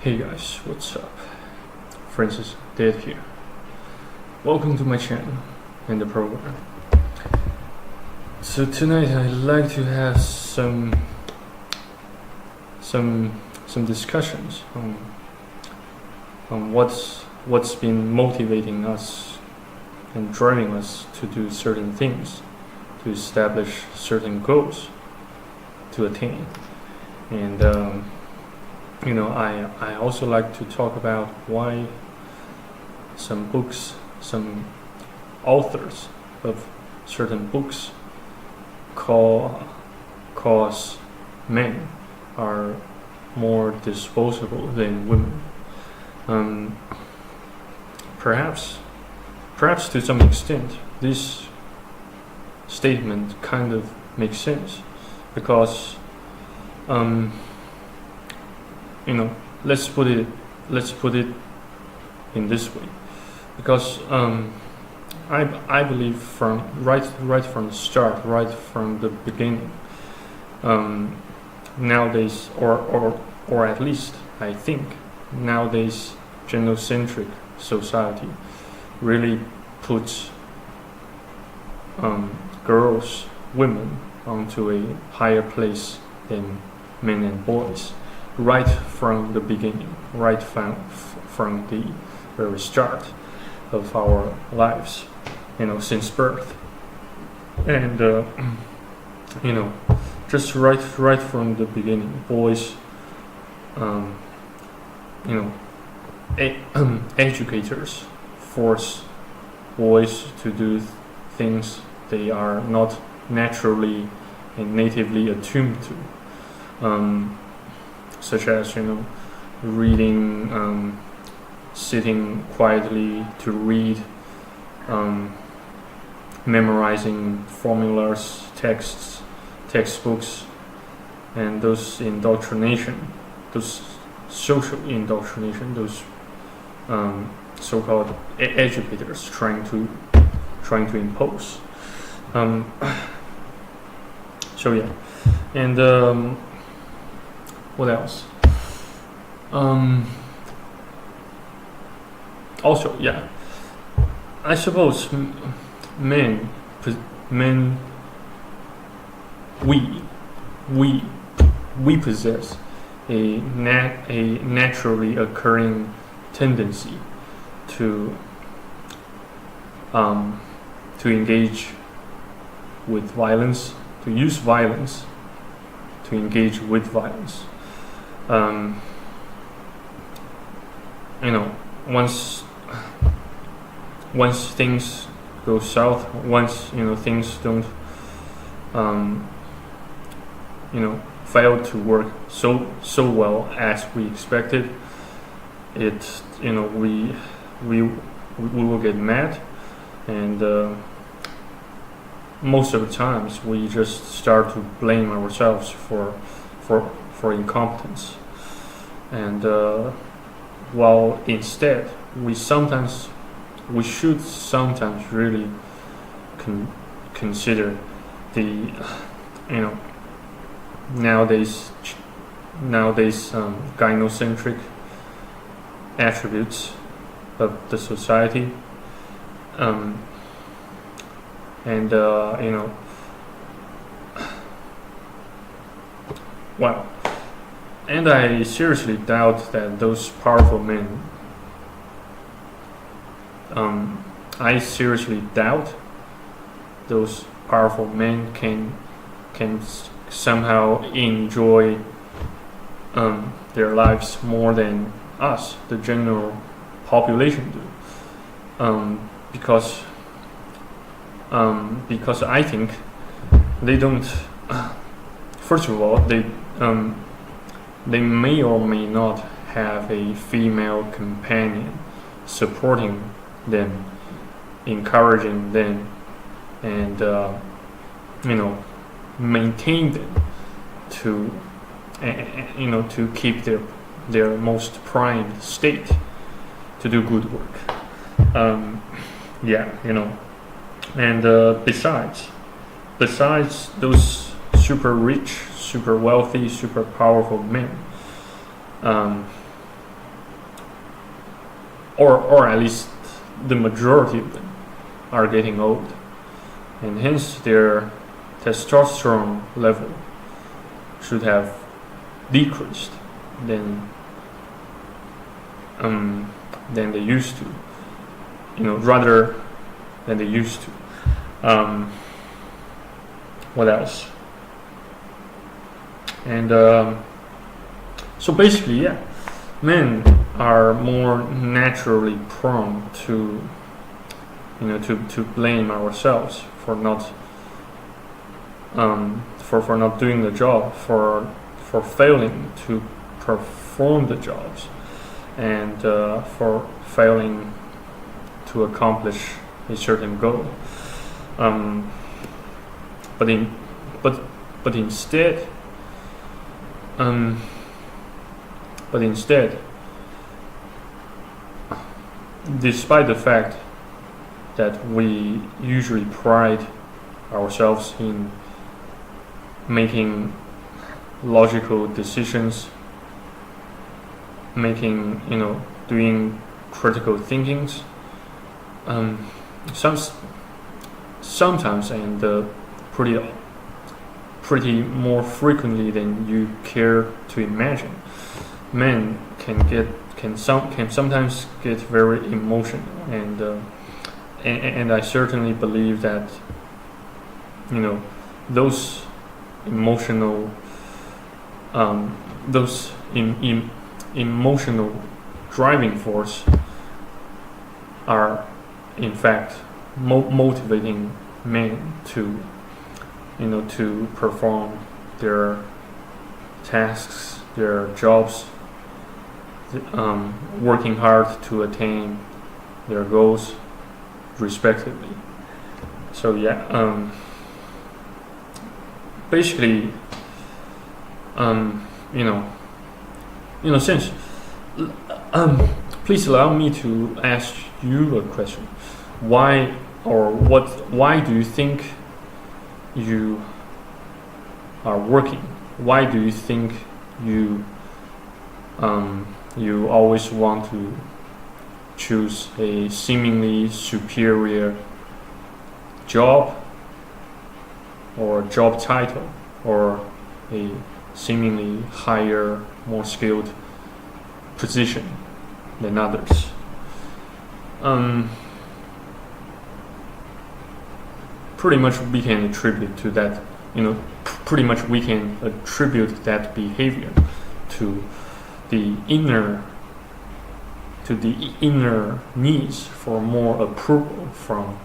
Hey guys, what's up? Francis Dead here. Welcome to my channel and the program. So tonight I'd like to have some discussions on what's been motivating us and driving us to do certain things, to establish certain goals to attain. And I also like to talk about why some books, some authors of certain books cause men are more disposable than women. Perhaps to some extent, this statement kind of makes sense because let's put it in this way, because I believe from right from the start, right from the beginning, nowadays, or at least I think nowadays, Gynocentric society really puts girls, women onto a higher place than men and boys, right from the beginning, right from the very start of our lives, since birth. And just right from the beginning, boys, educators force boys to do things they are not naturally and natively attuned to, such as reading, sitting quietly to read, memorizing formulas, textbooks, and those indoctrination, those social indoctrination, those so-called educators trying to impose. So yeah, and what else? Also, yeah, I suppose men, we possess a naturally occurring tendency to engage with violence, to use violence, to engage with violence. Once things go south, once things don't fail to work so well as we expected, we will get mad, and most of the times we just start to blame ourselves for incompetence, and while instead we should sometimes really consider the nowadays gynocentric attributes of the society, and I seriously doubt that those powerful men, I seriously doubt those powerful men can somehow enjoy their lives more than us, the general population, do, because I think they don't. First of all, they may or may not have a female companion supporting them, encouraging them, and maintain them to keep their most primed state to do good work. And besides those super rich, super wealthy, super powerful men, or at least the majority of them are getting old, and hence their testosterone level should have decreased than they used to, rather than they used to. What else? And so basically, yeah, men are more naturally prone to to blame ourselves for not for not doing the job, for failing to perform the jobs, and for failing to accomplish a certain goal. But instead, despite the fact that we usually pride ourselves in making logical decisions, doing critical thinkings, sometimes and pretty more frequently than you care to imagine, men can sometimes get very emotional, and I certainly believe that those emotional emotional driving force are in fact motivating men to to perform their tasks, their jobs, working hard to attain their goals respectively. So yeah, basically, since please allow me to ask you a question. Why do you think you are working? Why do you think you always want to choose a seemingly superior job or job title, or a seemingly higher, more skilled position than others? Pretty much we can attribute to that, pretty much we can attribute that behavior to the inner needs for more approval from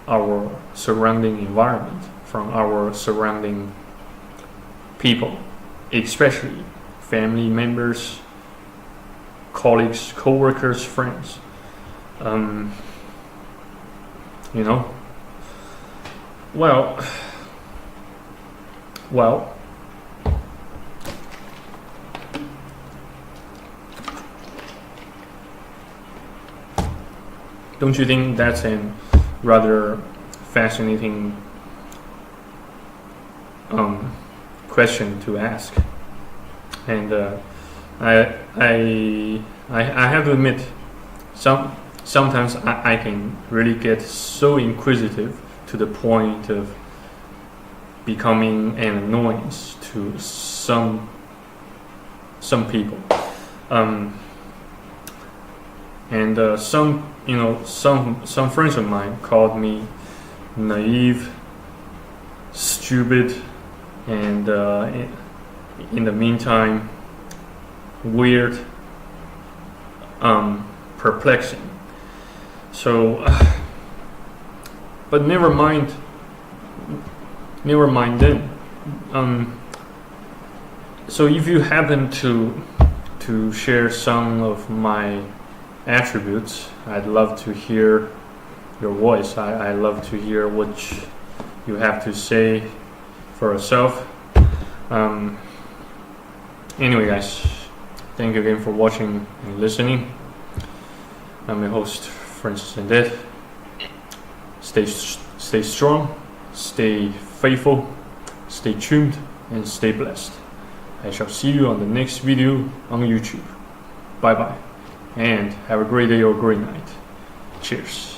our surrounding environment, from our surrounding people, especially family members, colleagues, co-workers, friends. Well, don't you think that's a rather fascinating question to ask? And I have to admit, sometimes I can really get so inquisitive to the point of becoming an annoyance to some people, and some friends of mine called me naive, stupid, and in the meantime weird, perplexing. So but never mind then. So if you happen to share some of my attributes, I'd love to hear your voice. I love to hear what you have to say for yourself. Anyway, guys, thank you again for watching and listening. I'm your host, Francis Sandet. Stay strong, stay faithful, stay tuned, and stay blessed. I shall see you on the next video on YouTube. Bye bye. and have a great day or great night. Cheers.